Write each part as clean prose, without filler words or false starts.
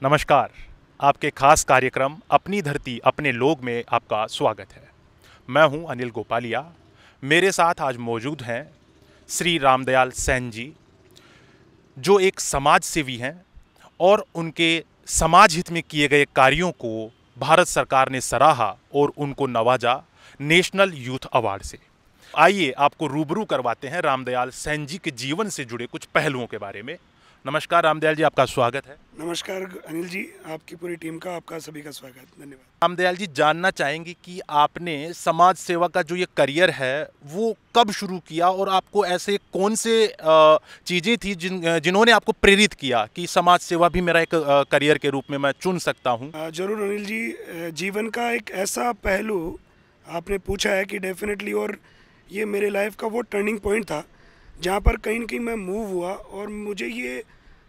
नमस्कार। आपके खास कार्यक्रम अपनी धरती अपने लोग में आपका स्वागत है। मैं हूं अनिल गोपालिया। मेरे साथ आज मौजूद हैं श्री रामदयाल सैन जी, जो एक समाज सेवी हैं और उनके समाज हित में किए गए कार्यों को भारत सरकार ने सराहा और उनको नवाजा नेशनल यूथ अवार्ड से। आइए आपको रूबरू करवाते हैं रामदयाल सैन जी के जीवन से जुड़े कुछ पहलुओं के बारे में। नमस्कार रामदयाल जी, आपका स्वागत है। नमस्कार अनिल जी, आपकी पूरी टीम का आपका सभी का स्वागत, धन्यवाद। रामदयाल जी, जानना चाहेंगे कि आपने समाज सेवा का जो ये करियर है वो कब शुरू किया और आपको ऐसे कौन से चीज़ें थी जिन्होंने आपको प्रेरित किया कि समाज सेवा भी मेरा एक करियर के रूप में मैं चुन सकता हूँ। जरूर अनिल जी, जीवन का एक ऐसा पहलू आपने पूछा है कि डेफिनेटली, और ये मेरे लाइफ का वो टर्निंग पॉइंट था जहाँ पर कहीं न कहीं मैं मूव हुआ और मुझे ये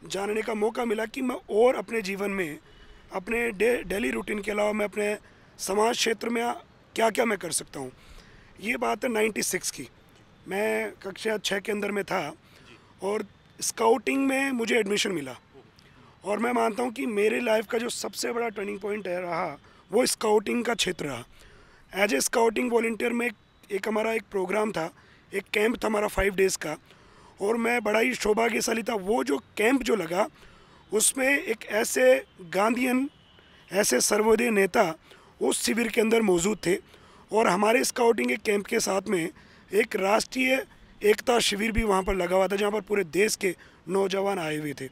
जानने का मौका मिला कि मैं और अपने जीवन में अपने डेली रूटीन के अलावा मैं अपने समाज क्षेत्र में क्या क्या मैं कर सकता हूँ। ये बात है 96 की। मैं कक्षा 6 के अंदर में था और स्काउटिंग में मुझे एडमिशन मिला और मैं मानता हूँ कि मेरे लाइफ का जो सबसे बड़ा टर्निंग पॉइंट है रहा वो स्काउटिंग का क्षेत्र रहा। एज ए स्काउटिंग वॉलंटियर में एक हमारा एक प्रोग्राम था, एक कैंप था हमारा 5 डेज़ का, और मैं बड़ा ही सौभाग्यशाली था। वो जो कैंप जो लगा उसमें एक ऐसे गांधीयन, ऐसे सर्वोदय नेता उस शिविर के अंदर मौजूद थे और हमारे स्काउटिंग के कैंप के साथ में एक राष्ट्रीय एकता शिविर भी वहाँ पर लगा हुआ था जहाँ पर पूरे देश के नौजवान आए हुए थे।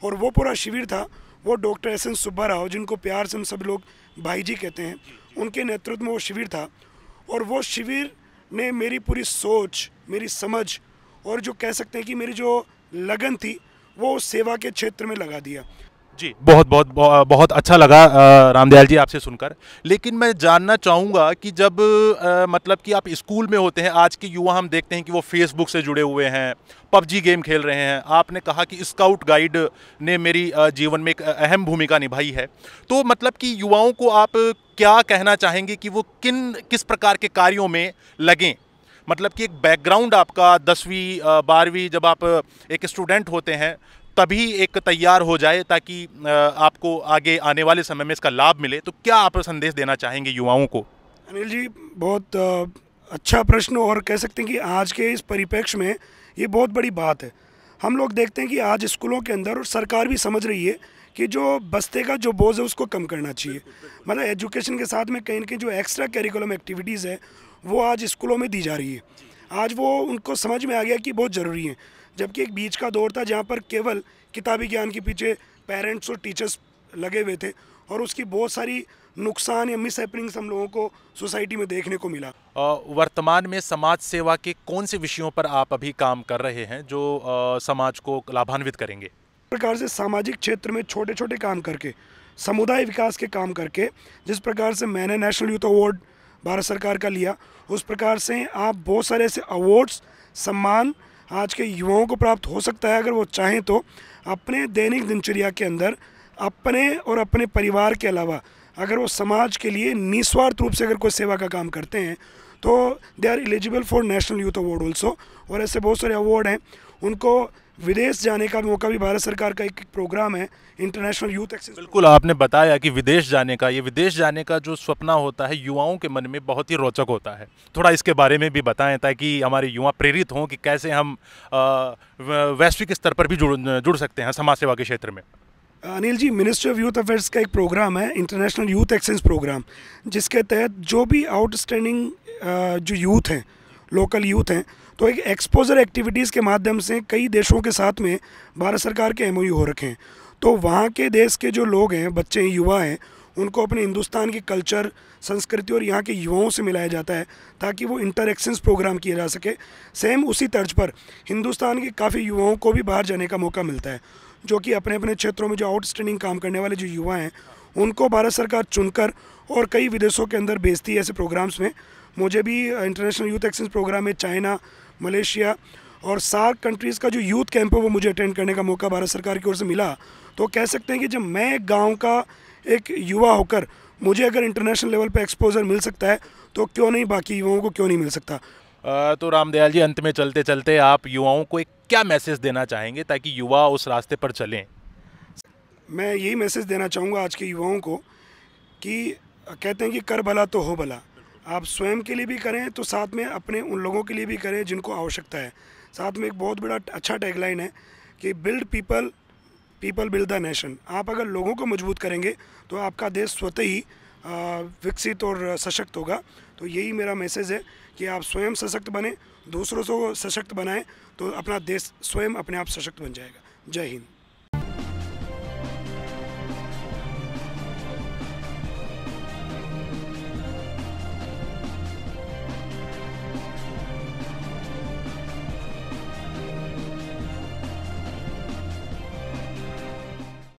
और वो पूरा शिविर था वो डॉक्टर एस.एन. सुब्बा राव, जिनको प्यार से हम सब लोग भाई जी कहते हैं, उनके नेतृत्व में वो शिविर था। और वो शिविर ने मेरी पूरी सोच, मेरी समझ और जो कह सकते हैं कि मेरी जो लगन थी वो सेवा के क्षेत्र में लगा दिया। जी, बहुत बहुत बहुत अच्छा लगा रामदयाल जी आपसे सुनकर। लेकिन मैं जानना चाहूँगा कि जब मतलब कि आप स्कूल में होते हैं, आज के युवा हम देखते हैं कि वो फेसबुक से जुड़े हुए हैं, पबजी गेम खेल रहे हैं। आपने कहा कि स्काउट गाइड ने मेरी जीवन में एक अहम भूमिका निभाई है। तो मतलब कि युवाओं को आप क्या कहना चाहेंगे कि वो किस प्रकार के कार्यों में लगें? मतलब कि एक बैकग्राउंड आपका 10वीं 12वीं जब आप एक स्टूडेंट होते हैं तभी एक तैयार हो जाए ताकि आपको आगे आने वाले समय में इसका लाभ मिले। तो क्या आप संदेश देना चाहेंगे युवाओं को? अनिल जी, बहुत अच्छा प्रश्न, और कह सकते हैं कि आज के इस परिप्रेक्ष्य में ये बहुत बड़ी बात है। हम लोग देखते हैं कि आज स्कूलों के अंदर, और सरकार भी समझ रही है कि जो बस्ते का जो बोझ है उसको कम करना चाहिए। मतलब एजुकेशन के साथ में कहीं ना कहीं जो एक्स्ट्रा करिकुलम एक्टिविटीज़ है वो आज स्कूलों में दी जा रही है। आज वो उनको समझ में आ गया कि बहुत ज़रूरी है। जबकि एक बीच का दौर था जहाँ पर केवल किताबी ज्ञान के पीछे पेरेंट्स और टीचर्स लगे हुए थे और उसकी बहुत सारी नुकसान या मिस हैपनिंग्स हम लोगों को सोसाइटी में देखने को मिला। वर्तमान में समाज सेवा के कौन से विषयों पर आप अभी काम कर रहे हैं जो समाज को लाभान्वित करेंगे? प्रकार से सामाजिक क्षेत्र में छोटे छोटे काम करके, समुदाय विकास के काम करके, जिस प्रकार से मैंने नेशनल यूथ अवार्ड भारत सरकार का लिया, उस प्रकार से आप बहुत सारे ऐसे अवार्ड्स, सम्मान आज के युवाओं को प्राप्त हो सकता है अगर वो चाहें तो। अपने दैनिक दिनचर्या के अंदर अपने और अपने परिवार के अलावा अगर वो समाज के लिए निस्वार्थ रूप से अगर कोई सेवा का काम करते हैं तो they are eligible for national youth award also. और ऐसे बहुत सारे अवार्ड हैं। उनको विदेश जाने का मौका भी भारत सरकार का एक प्रोग्राम है, इंटरनेशनल यूथ एक्सेस। बिल्कुल, आपने बताया कि विदेश जाने का, ये विदेश जाने का जो सपना होता है युवाओं के मन में बहुत ही रोचक होता है। थोड़ा इसके बारे में भी बताएं ताकि हमारे युवा प्रेरित हों कि कैसे हम वैश्विक स्तर पर भी जुड़ सकते हैं समाज सेवा के क्षेत्र में। Anil ji, ministry of youth affairs का एक प्रोग्राम है, इंटरनेशनल यूथ एक्सचेंज प्रोग्राम, जिसके तहत जो भी आउटस्टैंडिंग जो यूथ हैं, लोकल यूथ हैं, तो एक एक्सपोजर एक्टिविटीज़ के माध्यम से कई देशों के साथ में भारत सरकार के एमओयू हो रखे हैं। तो वहाँ के देश के जो लोग हैं, बच्चे हैं, युवा हैं, उनको अपने हिंदुस्तान की कल्चर, संस्कृति और यहाँ के युवाओं से मिलाया जाता है ताकि वो इंटर एक्सचेंज प्रोग्राम किया जा सके। सेम उसी तर्ज पर हिंदुस्तान के काफ़ी युवाओं को भी बाहर जाने का मौका मिलता है, जो कि अपने अपने क्षेत्रों में जो आउटस्टैंडिंग काम करने वाले जो युवा हैं उनको भारत सरकार चुनकर और कई विदेशों के अंदर भेजती है ऐसे प्रोग्राम्स में। मुझे भी इंटरनेशनल यूथ एक्सचेंज प्रोग्राम में चाइना, मलेशिया और सार्क कंट्रीज़ का जो यूथ कैंप है वो मुझे अटेंड करने का मौका भारत सरकार की ओर से मिला। तो कह सकते हैं कि जब मैं गांव का एक युवा होकर मुझे अगर इंटरनेशनल लेवल पे एक्सपोजर मिल सकता है तो क्यों नहीं बाकी युवाओं को क्यों नहीं मिल सकता। तो रामदयाल जी, अंत में चलते चलते आप युवाओं को एक क्या मैसेज देना चाहेंगे ताकि युवा उस रास्ते पर चलें? मैं यही मैसेज देना चाहूँगा आज के युवाओं को कि कहते हैं कि कर भला तो हो भला। आप स्वयं के लिए भी करें तो साथ में अपने उन लोगों के लिए भी करें जिनको आवश्यकता है। साथ में एक बहुत बड़ा अच्छा टैगलाइन है कि build people, people build the nation. आप अगर लोगों को मजबूत करेंगे तो आपका देश स्वतः ही विकसित और सशक्त होगा। तो यही मेरा मैसेज है कि आप स्वयं सशक्त बने, दूसरों को सशक्त बनाएं, तो अपना देश स्वयं अपने आप सशक्त बन जाएगा। जय हिंद।